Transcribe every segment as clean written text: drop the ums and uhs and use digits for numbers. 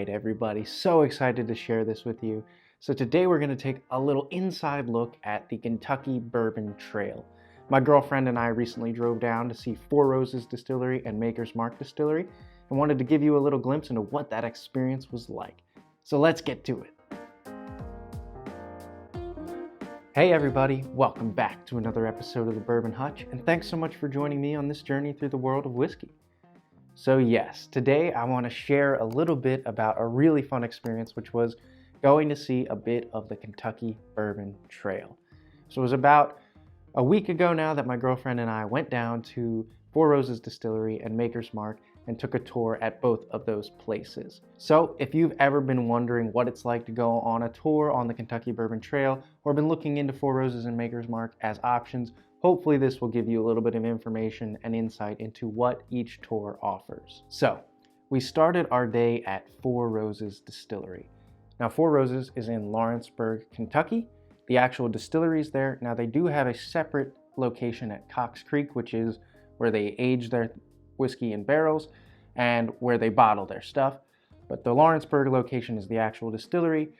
right, everybody, so excited to share this with you. So today we're going to take a little inside look at the Kentucky Bourbon Trail. My girlfriend and I recently drove down to see Four Roses Distillery and Maker's Mark Distillery and wanted to give you a little glimpse into what that experience was like. So let's get to it. Hey everybody, welcome back to another episode of the Bourbon Hutch, and thanks so much for joining me on this journey through the world of whiskey. So yes, today I want to share a little bit about a really fun experience, which was going to see a bit of the Kentucky Bourbon Trail. So it was about a week ago now that my girlfriend and I went down to Four Roses Distillery and Maker's Mark and took a tour at both of those places. So if you've ever been wondering what it's like to go on a tour on the Kentucky Bourbon Trail or been looking into Four Roses and Maker's Mark as options, hopefully this will give you a little bit of information and insight into what each tour offers. So we started our day at Four Roses Distillery. Now Four Roses is in Lawrenceburg, Kentucky. The actual distillery is there. Now they do have a separate location at Cox Creek, which is where they age their whiskey in barrels and where they bottle their stuff. But the Lawrenceburg location is the actual distillery.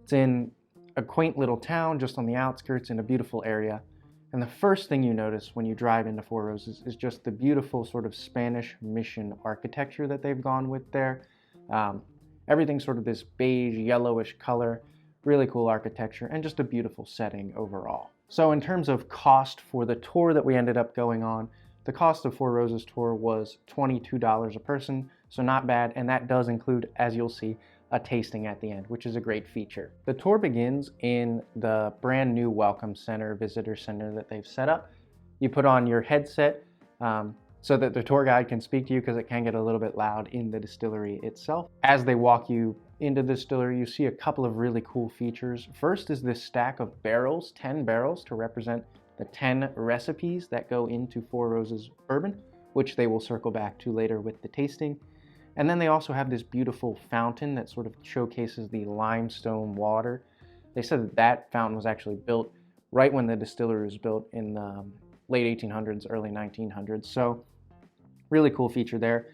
It's in a quaint little town just on the outskirts in a beautiful area. And the first thing you notice when you drive into Four Roses is just the beautiful sort of Spanish mission architecture that they've gone with there. Everything's sort of this beige, yellowish color, really cool architecture, and just a beautiful setting overall. So in terms of cost for the tour that we ended up going on, the cost of Four Roses tour was $22 a person, so not bad, and that does include, as you'll see, a tasting at the end, which is a great feature. The tour begins in the brand new Welcome Center, visitor center that they've set up. You put on your headset so that the tour guide can speak to you because it can get a little bit loud in the distillery itself. As they walk you into the distillery, you see a couple of really cool features. First is this stack of barrels, 10 barrels to represent the 10 recipes that go into Four Roses bourbon, which they will circle back to later with the tasting. And then they also have this beautiful fountain that sort of showcases the limestone water. They said that that fountain was actually built right when the distillery was built in the late 1800s, early 1900s. So really cool feature there.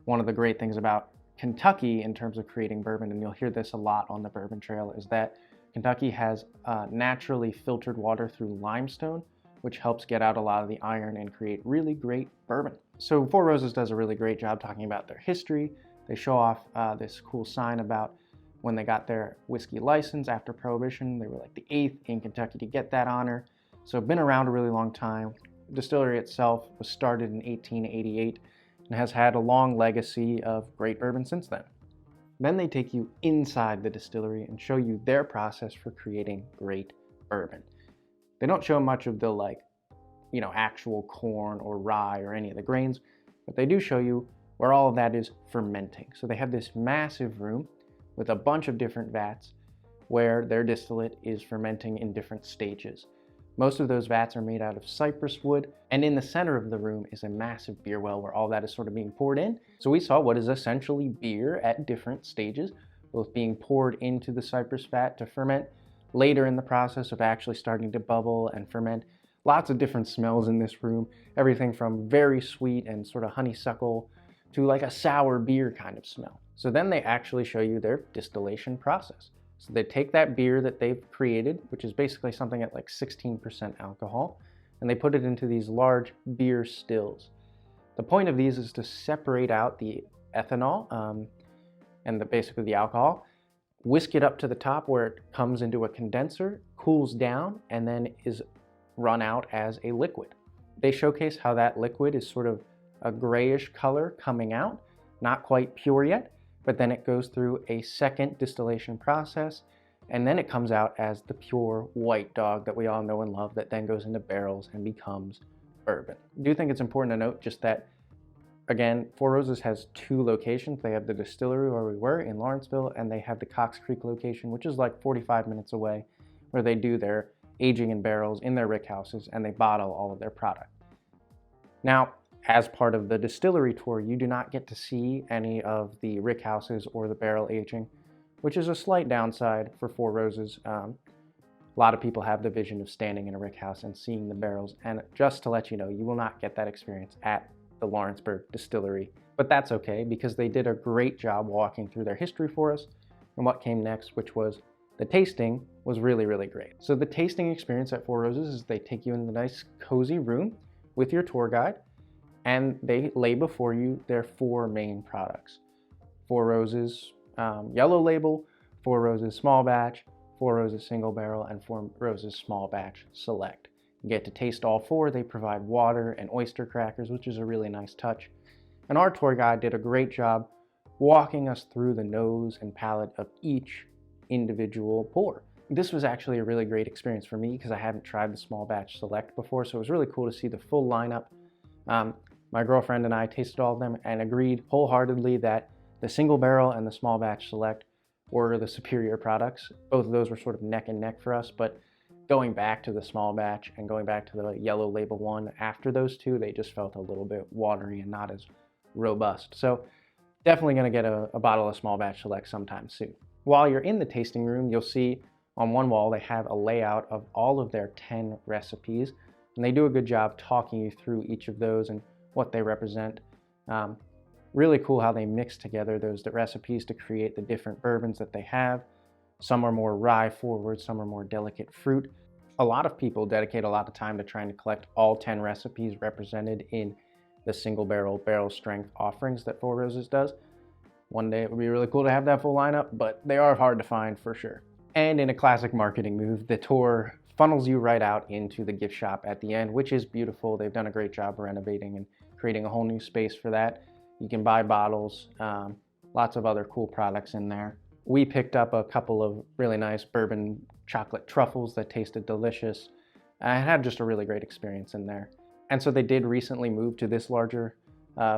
One of the great things about Kentucky in terms of creating bourbon, and you'll hear this a lot on the Bourbon Trail, is that Kentucky has naturally filtered water through limestone, which helps get out a lot of the iron and create really great bourbon. So Four Roses does a really great job talking about their history. They show off this cool sign about when they got their whiskey license after Prohibition. They were like the 8th in Kentucky to get that honor. So been around a really long time. The distillery itself was started in 1888 and has had a long legacy of great bourbon since then. Then they take you inside the distillery and show you their process for creating great bourbon. They don't show much of the actual corn or rye or any of the grains, but they do show you where all of that is fermenting. So they have this massive room with a bunch of different vats where their distillate is fermenting in different stages. Most of those vats are made out of cypress wood, and in the center of the room is a massive beer well where all that is sort of being poured in. So we saw what is essentially beer at different stages, both being poured into the cypress vat to ferment, later in the process of actually starting to bubble and ferment. Lots of different smells in this room, everything from very sweet and sort of honeysuckle to like a sour beer kind of smell. So then they actually show you their distillation process. So they take that beer that they've created, which is basically something at like 16% alcohol, and they put it into these large beer stills. The point of these is to separate out the ethanol and basically the alcohol, whisk it up to the top where it comes into a condenser, cools down, and then is run out as a liquid. They showcase how that liquid is sort of a grayish color coming out, not quite pure yet, but then it goes through a second distillation process, and then it comes out as the pure white dog that we all know and love that then goes into barrels and becomes bourbon. I do think it's important to note just that, again, Four Roses has 2 locations. They have the distillery where we were in Lawrenceville, and they have the Cox Creek location, which is like 45 minutes away, where they do their aging in barrels in their rick houses, and they bottle all of their product. Now, as part of the distillery tour, you do not get to see any of the rick houses or the barrel aging, which is a slight downside for Four Roses. A lot of people have the vision of standing in a rick house and seeing the barrels, and just to let you know, you will not get that experience at the Lawrenceburg Distillery But that's okay because they did a great job walking through their history for us and what came next, which was the tasting was really, really great. So the tasting experience at Four Roses is they take you in the nice cozy room with your tour guide and they lay before you their 4 main products. Four Roses yellow label, Four Roses small batch, Four Roses single barrel, and Four Roses small batch select. You get to taste all 4. They provide water and oyster crackers, which is a really nice touch. And our tour guide did a great job walking us through the nose and palate of each individual pour. This was actually a really great experience for me because I haven't tried the small batch select before, so it was really cool to see the full lineup. My girlfriend and I tasted all of them and agreed wholeheartedly that the single barrel and the small batch select were the superior products. Both of those were sort of neck and neck for us, but going back to the small batch and going back to the yellow label one after those two, they just felt a little bit watery and not as robust. So definitely going to get a bottle of small batch select sometime soon. While you're in the tasting room, you'll see on one wall they have a layout of all of their 10 recipes, and they do a good job talking you through each of those and what they represent. Really cool how they mix together those recipes to create the different bourbons that they have. Some are more rye forward, some are more delicate fruit. A lot of people dedicate a lot of time to trying to collect all 10 recipes represented in the single barrel strength offerings that Four Roses does. One day it would be really cool to have that full lineup, but they are hard to find for sure. And in a classic marketing move, the tour funnels you right out into the gift shop at the end, which is beautiful. They've done a great job renovating and creating a whole new space for that. You can buy bottles, lots of other cool products in there. We picked up a couple of really nice bourbon chocolate truffles that tasted delicious. I had just a really great experience in there. And so they did recently move to this larger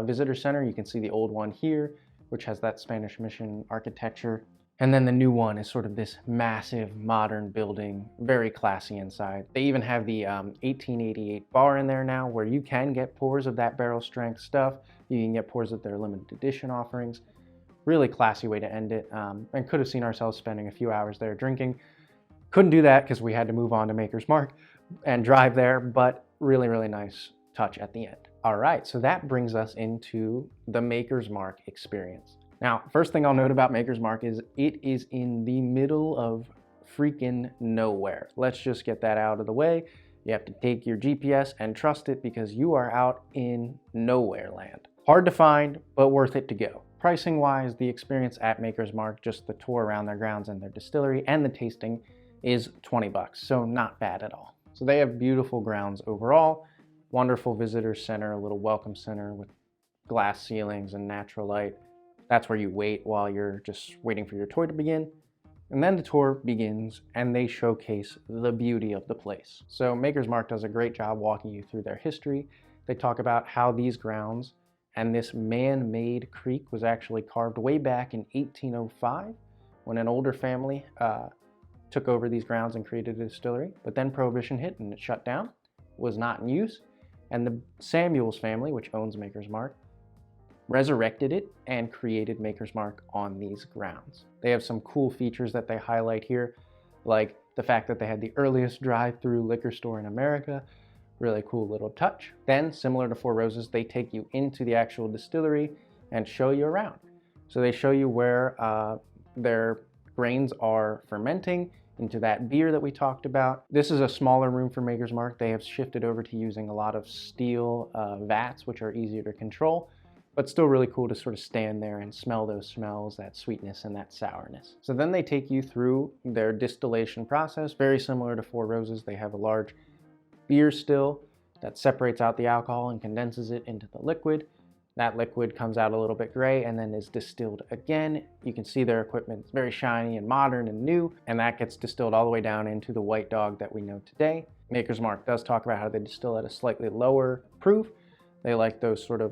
visitor center. You can see the old one here, which has that Spanish Mission architecture. And then the new one is sort of this massive modern building, very classy inside. They even have the 1888 bar in there now where you can get pours of that barrel strength stuff. You can get pours of their limited edition offerings. Really classy way to end it. And could have seen ourselves spending a few hours there drinking. Couldn't do that because we had to move on to Maker's Mark and drive there, but really, really nice touch at the end. All right, so that brings us into the Maker's Mark experience. Now, first thing I'll note about Maker's Mark is it is in the middle of freaking nowhere. Let's just get that out of the way. You have to take your GPS and trust it because you are out in nowhere land. Hard to find, but worth it to go. Pricing wise, the experience at Maker's Mark, just the tour around their grounds and their distillery and the tasting is $20, so not bad at all. So they have beautiful grounds overall, wonderful visitor center, a little welcome center with glass ceilings and natural light. That's where you wait while you're just waiting for your tour to begin. And then the tour begins and they showcase the beauty of the place. So Maker's Mark does a great job walking you through their history. They talk about how these grounds and this man-made creek was actually carved way back in 1805 when an older family took over these grounds and created a distillery. But then Prohibition hit and it shut down, was not in use. And the Samuels family, which owns Maker's Mark, resurrected it and created Maker's Mark on these grounds. They have some cool features that they highlight here, like the fact that they had the earliest drive-through liquor store in America. Really cool little touch. Then, similar to Four Roses, they take you into the actual distillery and show you around. So they show you where their grains are fermenting into that beer that we talked about. This is a smaller room for Maker's Mark. They have shifted over to using a lot of steel vats, which are easier to control, but still really cool to sort of stand there and smell those smells, that sweetness and that sourness. So then they take you through their distillation process, very similar to Four Roses. They have a large beer still that separates out the alcohol and condenses it into the liquid. That liquid comes out a little bit gray and then is distilled again. You can see their equipment is very shiny and modern and new, and that gets distilled all the way down into the white dog that we know today. Maker's Mark does talk about how they distill at a slightly lower proof. They like those sort of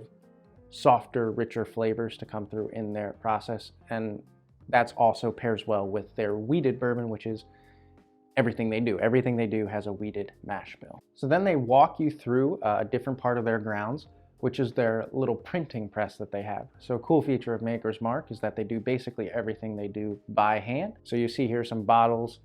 softer, richer flavors to come through in their process, and that's also pairs well with their wheated bourbon, which is everything they do. Everything they do has a wheated mash bill. So then they walk you through a different part of their grounds, which is their little printing press that they have. So a cool feature of Maker's Mark is that they do basically everything they do by hand. So you see here some bottles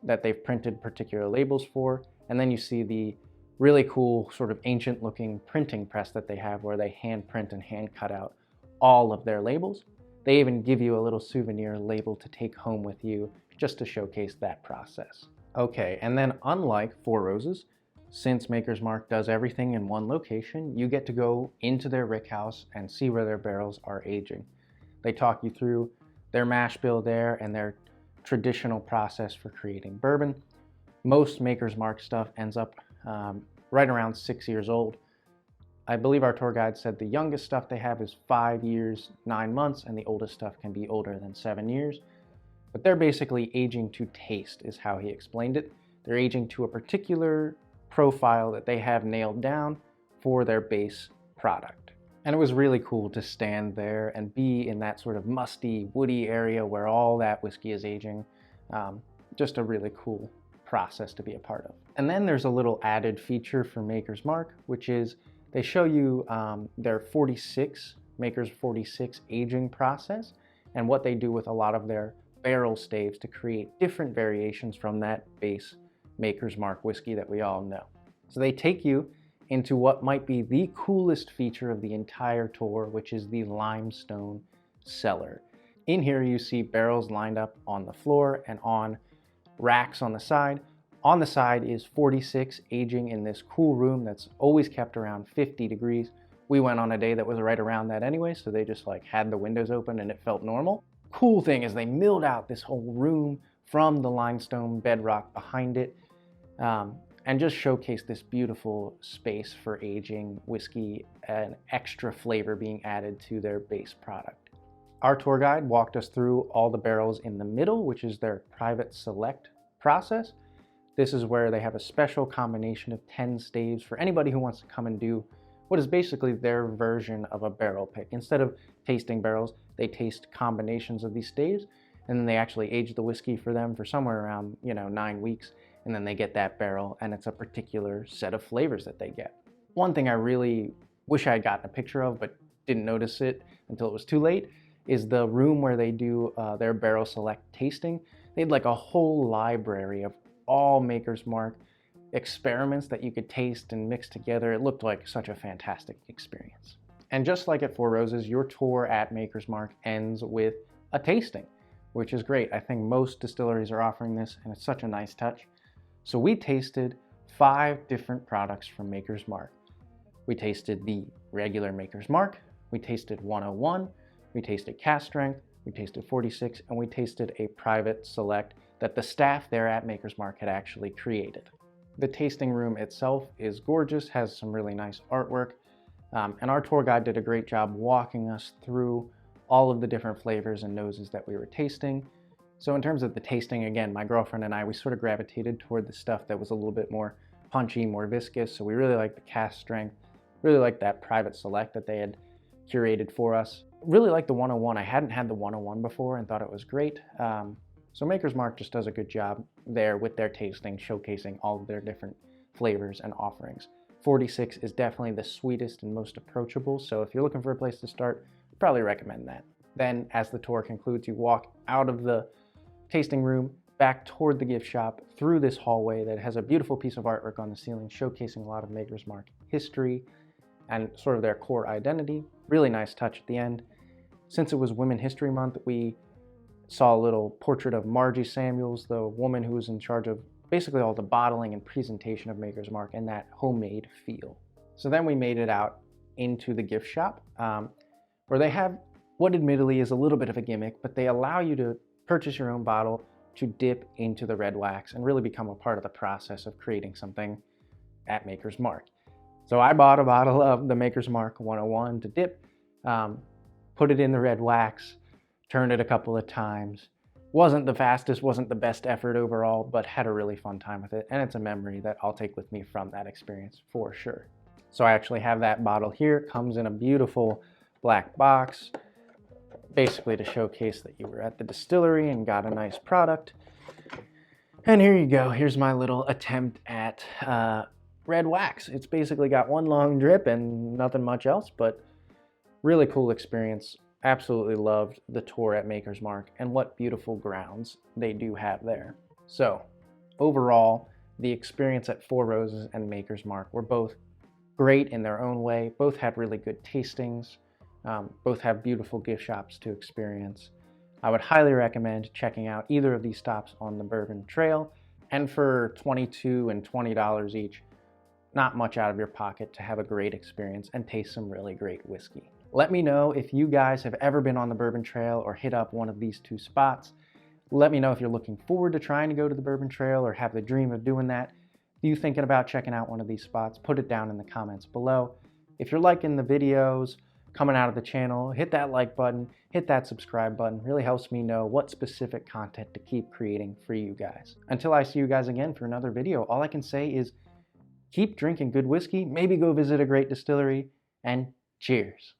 that they've printed particular labels for, and then you see the really cool sort of ancient looking printing press that they have where they hand print and hand cut out all of their labels. They even give you a little souvenir label to take home with you just to showcase that process. Okay, and then unlike Four Roses, since Maker's Mark does everything in one location, you get to go into their rickhouse and see where their barrels are aging. They talk you through their mash bill there and their traditional process for creating bourbon. Most Maker's Mark stuff ends up right around 6 years old. I believe our tour guide said the youngest stuff they have is 5 years, 9 months, and the oldest stuff can be older than 7 years. But they're basically aging to taste, is how he explained it. They're aging to a particular profile that they have nailed down for their base product. And it was really cool to stand there and be in that sort of musty, woody area where all that whiskey is aging. Just a really cool process to be a part of. And then there's a little added feature for Maker's Mark, which is they show you their 46, Maker's 46 aging process and what they do with a lot of their barrel staves to create different variations from that base Maker's Mark whiskey that we all know. So they take you into what might be the coolest feature of the entire tour, which is the limestone cellar. In here you see barrels lined up on the floor and on racks on the side. On the side is 46 aging in this cool room that's always kept around 50 degrees. We went on a day that was right around that anyway, so they just like had the windows open and it felt normal. Cool thing is they milled out this whole room from the limestone bedrock behind it and just showcased this beautiful space for aging whiskey and extra flavor being added to their base product. Our tour guide walked us through all the barrels in the middle, which is their private select process. This is where they have a special combination of 10 staves for anybody who wants to come and do what is basically their version of a barrel pick. Instead of tasting barrels, they taste combinations of these staves, and then they actually age the whiskey for them for somewhere around 9 weeks, and then they get that barrel, and it's a particular set of flavors that they get. One thing I really wish I had gotten a picture of, but didn't notice it until it was too late, is the room where they do their barrel select tasting. They had like a whole library of all Maker's Mark experiments that you could taste and mix together. It looked like such a fantastic experience. And just like at Four Roses, your tour at Maker's Mark ends with a tasting, which is great. I think most distilleries are offering this, and it's such a nice touch. So we tasted 5 different products from Maker's Mark. We tasted the regular Maker's Mark, we tasted 101, we tasted cask strength, we tasted 46, and we tasted a private select that the staff there at Maker's Mark had actually created. The tasting room itself is gorgeous, has some really nice artwork, and our tour guide did a great job walking us through all of the different flavors and noses that we were tasting. So in terms of the tasting, again, my girlfriend and I, we sort of gravitated toward the stuff that was a little bit more punchy, more viscous. So we really liked the cask strength, really liked that private select that they had curated for us. Really liked the 101. I hadn't had the 101 before and thought it was great. So Maker's Mark just does a good job there with their tasting, showcasing all of their different flavors and offerings. 46 is definitely the sweetest and most approachable, so if you're looking for a place to start, I'd probably recommend that. Then, as the tour concludes, you walk out of the tasting room, back toward the gift shop, through this hallway that has a beautiful piece of artwork on the ceiling, showcasing a lot of Maker's Mark history and sort of their core identity. Really nice touch at the end. Since it was Women's History Month, we saw a little portrait of Margie Samuels, the woman who was in charge of basically all the bottling and presentation of Maker's Mark and that homemade feel. So then we made it out into the gift shop, where they have what admittedly is a little bit of a gimmick, but they allow you to purchase your own bottle to dip into the red wax and really become a part of the process of creating something at Maker's Mark. So I bought a bottle of the Maker's Mark 101 to dip, put it in the red wax, turned it a couple of times. Wasn't the fastest, wasn't the best effort overall, but had a really fun time with it. And it's a memory that I'll take with me from that experience for sure. So I actually have that bottle here. It comes in a beautiful black box, basically to showcase that you were at the distillery and got a nice product. And here you go. Here's my little attempt at red wax. It's basically got one long drip and nothing much else, but really cool experience. Absolutely loved the tour at Maker's Mark and what beautiful grounds they do have there. So overall, the experience at Four Roses and Maker's Mark were both great in their own way. Both had really good tastings, Both have beautiful gift shops to experience. I would highly recommend checking out either of these stops on the Bourbon Trail, and for $22 and $20 each, not much out of your pocket to have a great experience and taste some really great whiskey. Let me know if you guys have ever been on the Bourbon Trail or hit up one of these two spots. Let me know if you're looking forward to trying to go to the Bourbon Trail or have the dream of doing that. Are you thinking about checking out one of these spots? Put it down in the comments below. If you're liking the videos coming out of the channel, hit that like button, hit that subscribe button. Really helps me know what specific content to keep creating for you guys. Until I see you guys again for another video, all I can say is keep drinking good whiskey, maybe go visit a great distillery, and cheers.